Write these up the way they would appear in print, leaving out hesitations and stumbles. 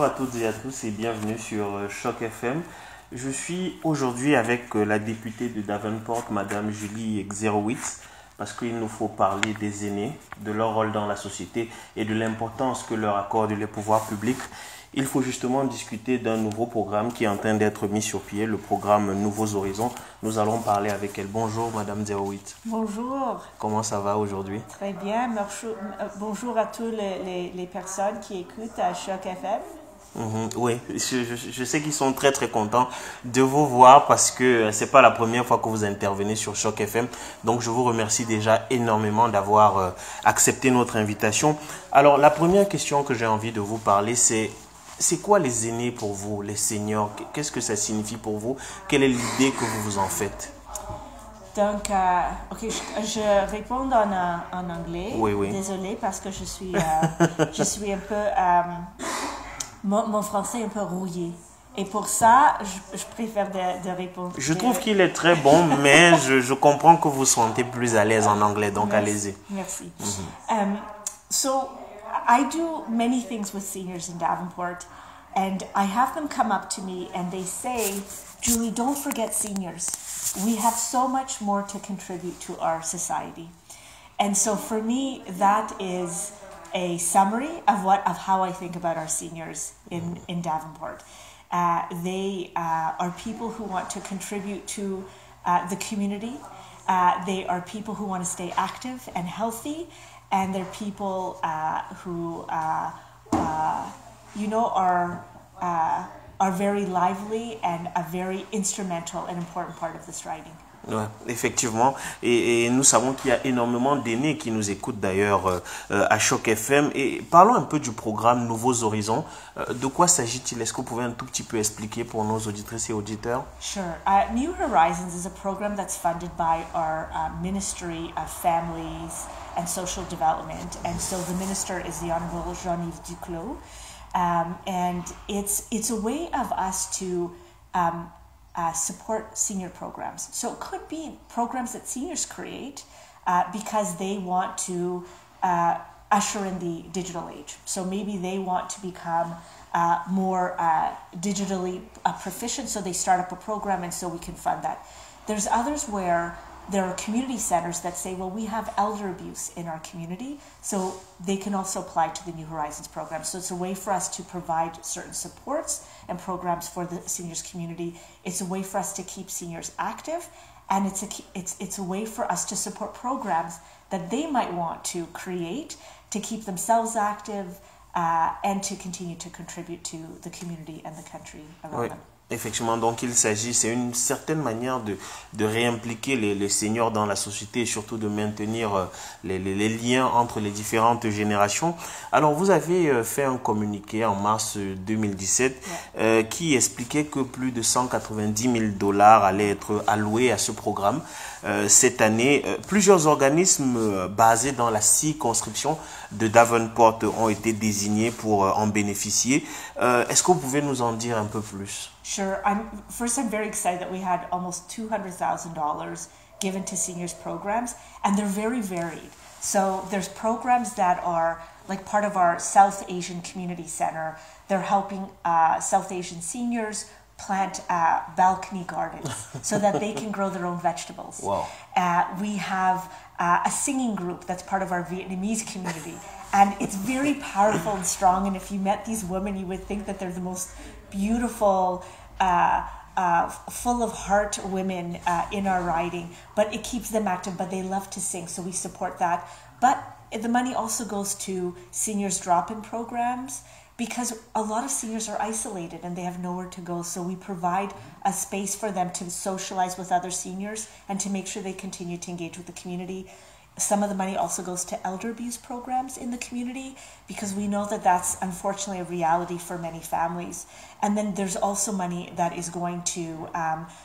à toutes et à tous et bienvenue sur CHOQ FM. Je suis aujourd'hui avec la députée de Davenport, Madame Julie Dzerowicz, parce qu'il nous faut parler des aînés, de leur rôle dans la société et de l'importance que leur accordent les pouvoirs publics. Il faut justement discuter d'un nouveau programme qui est en train d'être mis sur pied, le programme Nouveaux Horizons. Nous allons parler avec elle. Bonjour Madame Dzerowicz. Bonjour. Comment ça va aujourd'hui? Très bien. Bonjour à toutes les personnes qui écoutent à CHOQ FM. Oui, je sais qu'ils sont très très contents de vous voir parce que c'est pas la première fois que vous intervenez sur CHOQ FM. Donc je vous remercie déjà énormément d'avoir accepté notre invitation. Alors la première question que j'ai envie de vous parler, c'est quoi les aînés pour vous, les seniors? Qu'est-ce que ça signifie pour vous? Quelle est l'idée que vous vous en faites? Donc, je réponds en anglais. Oui. Désolée parce que je suis un peu... mon français est un peu rouillé. Et pour ça, je préfère de répondre. Je trouve qu'il est très bon, mais je comprends que vous sentez plus à l'aise en anglais, donc allez-y. Merci. So, I do many things with seniors in Davenport, and I have them come up to me and they say, Julie, don't forget seniors. We have so much more to contribute to our society. And so for me, that is a summary of how I think about our seniors in Davenport. They are people who want to contribute to the community. They are people who want to stay active and healthy, and they're people who are very lively and a very instrumental and important part of this riding. Ouais, effectivement, et nous savons qu'il y a énormément d'aînés qui nous écoutent d'ailleurs à CHOQ FM. Et parlons un peu du programme Nouveaux Horizons. De quoi s'agit-il? Est-ce que vous pouvez un tout petit peu expliquer pour nos auditrices et auditeurs? Sure. New Horizons is a program that's funded by our Ministry of Families and Social Development, and so the minister is the Honorable Jean-Yves Duclos, and it's a way of us to support senior programs. So it could be programs that seniors create because they want to usher in the digital age. So maybe they want to become more digitally proficient, so they start up a program and so we can fund that. There's others where there are community centers that say, well, we have elder abuse in our community, so they can also apply to the New Horizons program. So it's a way for us to provide certain supports and programs for the seniors community. It's a way for us to keep seniors active, and it's a way for us to support programs that they might want to create to keep themselves active and to continue to contribute to the community and the country around them. Effectivement, donc c'est une certaine manière de réimpliquer les seniors dans la société et surtout de maintenir les liens entre les différentes générations. Alors, vous avez fait un communiqué en mars 2017 qui expliquait que plus de 190 000 $ allaient être alloués à ce programme. Cette année, plusieurs organismes basés dans la circonscription de Davenport ont été désignés pour en bénéficier. Est-ce que vous pouvez nous en dire un peu plus? Sure. I'm very excited that we had almost $200,000 given to seniors programs, and they're very varied. So there's programs that are like part of our South Asian Community Center. They're helping South Asian seniors plant balcony gardens so that they can grow their own vegetables. Wow. We have a singing group that's part of our Vietnamese community, and it's very powerful and strong, and if you met these women, you would think that they're the most beautiful, full of heart women in our riding, but it keeps them active, but they love to sing, so we support that. But the money also goes to seniors drop-in programs, because a lot of seniors are isolated and they have nowhere to go, so we provide a space for them to socialize with other seniors and to make sure they continue to engage with the community. Some of the money also goes to elder abuse programs in the community, because we know that that's unfortunately a reality for many families. And then there's also money that is going to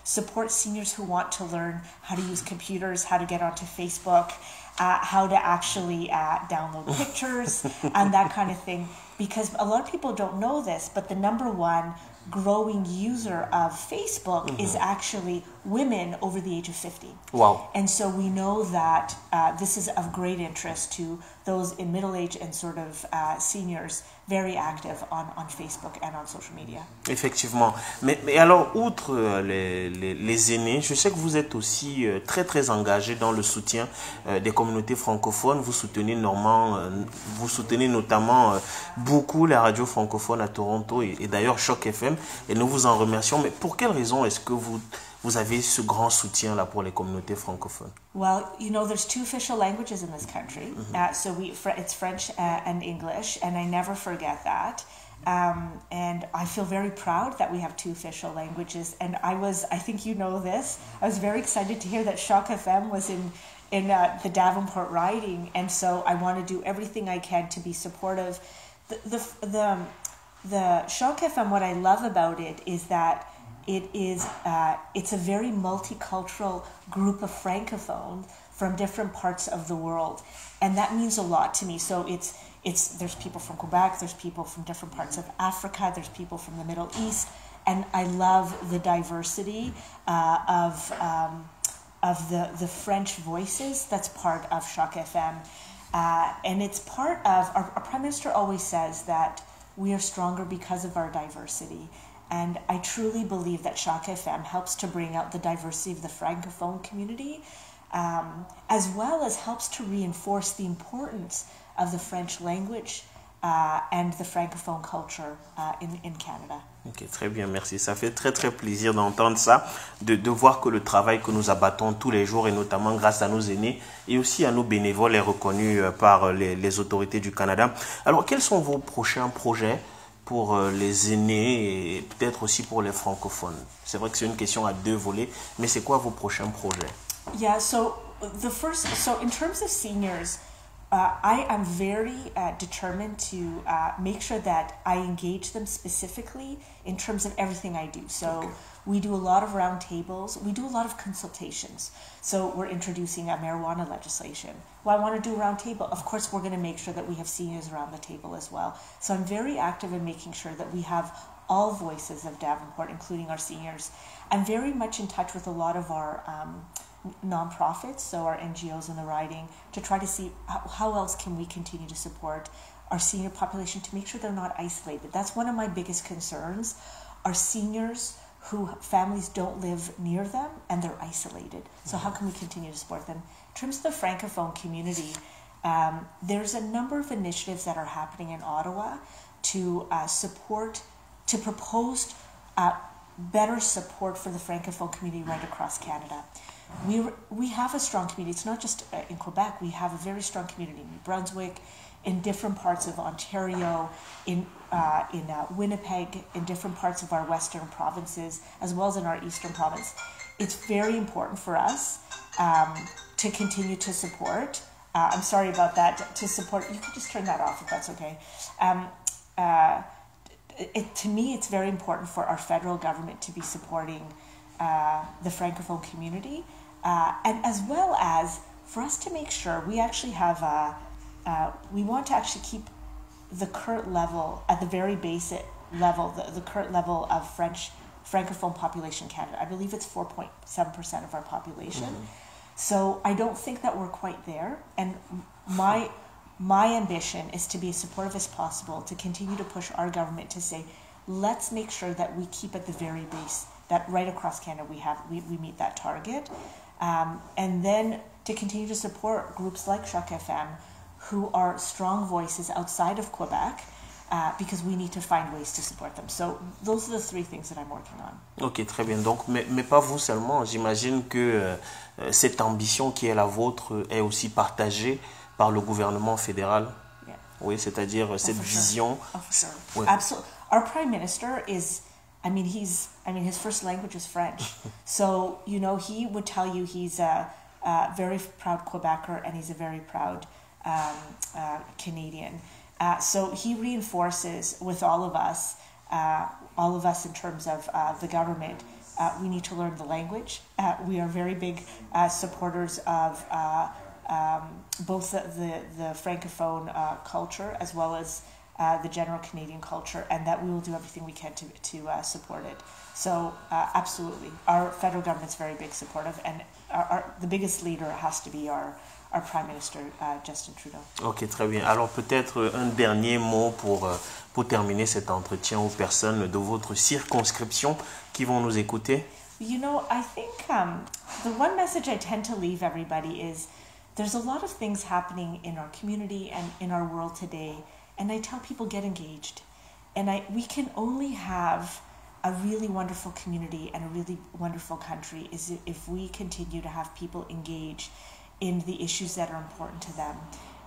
support seniors who want to learn how to use computers, how to get onto Facebook, how to actually download pictures and that kind of thing. Because a lot of people don't know this, but the number one growing user of Facebook is actually women over the age of 50. Wow. And so we know that this is of great interest to those in middle age and sort of seniors very active on Facebook and on social media. Effectivement. Mais alors, outre les aînés, je sais que vous êtes aussi très très engagé dans le soutien des communautés francophones. Vous soutenez notamment beaucoup la radio francophone à Toronto et d'ailleurs CHOQ FM, et nous vous en remercions. Mais pour quelle raison est-ce que vous avez ce grand soutien là pour les communautés francophones? Well, you know, there's 2 official languages in this country, so it's French and English, and I never forget that. And I feel very proud that we have 2 official languages. And I think you know this, I was very excited to hear that CHOQ FM was in the Davenport riding, and so I want to do everything I can to be supportive. The CHOQ FM, what I love about it is that it's a very multicultural group of francophones from different parts of the world, and that means a lot to me. So there's people from Quebec, there's people from different parts of Africa, there's people from the Middle East, and I love the diversity of the French voices that's part of CHOQ FM, and it's part of our Prime Minister always says that we are stronger because of our diversity. And I truly believe that CHOQ FM helps to bring out the diversity of the Francophone community, as well as helps to reinforce the importance of the French language and the Francophone culture in Canada. Ok, très bien, merci. Ça fait très très plaisir d'entendre ça, de voir que le travail que nous abattons tous les jours, et notamment grâce à nos aînés et aussi à nos bénévoles, est reconnu par les autorités du Canada. Alors, quels sont vos prochains projets pour les aînés et peut-être aussi pour les francophones? C'est vrai que c'est une question à 2 volets, mais c'est quoi vos prochains projets? Yeah, so in terms of seniors, I am very determined to make sure that I engage them specifically in terms of everything I do. So we do a lot of roundtables. We do a lot of consultations. So we're introducing a marijuana legislation. Well, I want to do a roundtable. Of course, we're going to make sure that we have seniors around the table as well. So I'm very active in making sure that we have all voices of Davenport, including our seniors. I'm very much in touch with a lot of our nonprofits, so our NGOs in the riding, to try to see how else can we continue to support our senior population to make sure they're not isolated. That's one of my biggest concerns. Our seniors who families don't live near them and they're isolated. So how can we continue to support them? In terms of the Francophone community, there's a number of initiatives that are happening in Ottawa to propose better support for the Francophone community right across Canada. We have a strong community. It's not just in Quebec. We have a very strong community in New Brunswick, in different parts of Ontario, in Winnipeg, in different parts of our western provinces, as well as in our eastern province. It's very important for us to continue to support. I'm sorry about that. To support, you can just turn that off if that's okay. To me, it's very important for our federal government to be supporting the Francophone community, and as well as for us to make sure we actually have we want to actually keep the current level at the very basic level, the current level of Francophone population in Canada. I believe it's 4.7% of our population. So I don't think that we're quite there, and my ambition is to be as supportive as possible, to continue to push our government to say, let's make sure that we keep at the very base, that right across Canada we meet that target. And then to continue to support groups like CHOQ FM, who are strong voices outside of Quebec, because we need to find ways to support them. So those are the 3 things that I'm working on. Ok, très bien. Donc, mais pas vous seulement. J'imagine que cette ambition qui est la vôtre est aussi partagée par le gouvernement fédéral. Yeah. Oui, c'est-à-dire cette vision. Sure. Oui. Absolutely. Our Prime Minister is, his first language is French. So, he would tell you he's a very proud Quebecer and he's a very proud Canadian. So he reinforces with all of us in terms of the government, we need to learn the language. We are very big supporters of both the Francophone culture as well as the general Canadian culture, and that we will do everything we can to support it. So absolutely, our federal government's very big supportive, and the biggest leader has to be our our Prime Minister, Justin Trudeau. Ok, très bien. Alors peut-être un dernier mot pour terminer cet entretien aux personnes de votre circonscription qui vont nous écouter. You know, I think the one message I tend to leave everybody is there's a lot of things happening in our community and in our world today, and I tell people get engaged. And we can only have a really wonderful community and a really wonderful country is if we continue to have people engage in the issues that are important to them.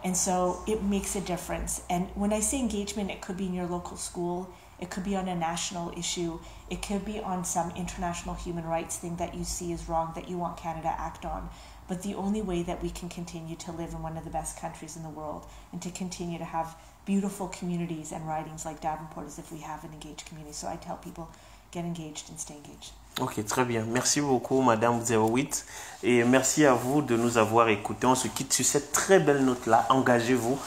And so it makes a difference. And when I say engagement, it could be in your local school, it could be on a national issue, it could be on some international human rights thing that you see is wrong that you want Canada to act on. But the only way that we can continue to live in one of the best countries in the world and to continue to have beautiful communities and ridings like Davenport is if we have an engaged community. So I tell people, get engaged and stay engaged. Ok, très bien. Merci beaucoup, Madame Dzerowicz. Et merci à vous de nous avoir écoutés. On se quitte sur cette très belle note-là. Engagez-vous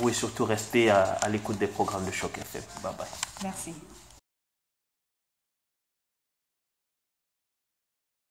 et surtout restez à l'écoute des programmes de CHOQ FM. Bye bye. Merci.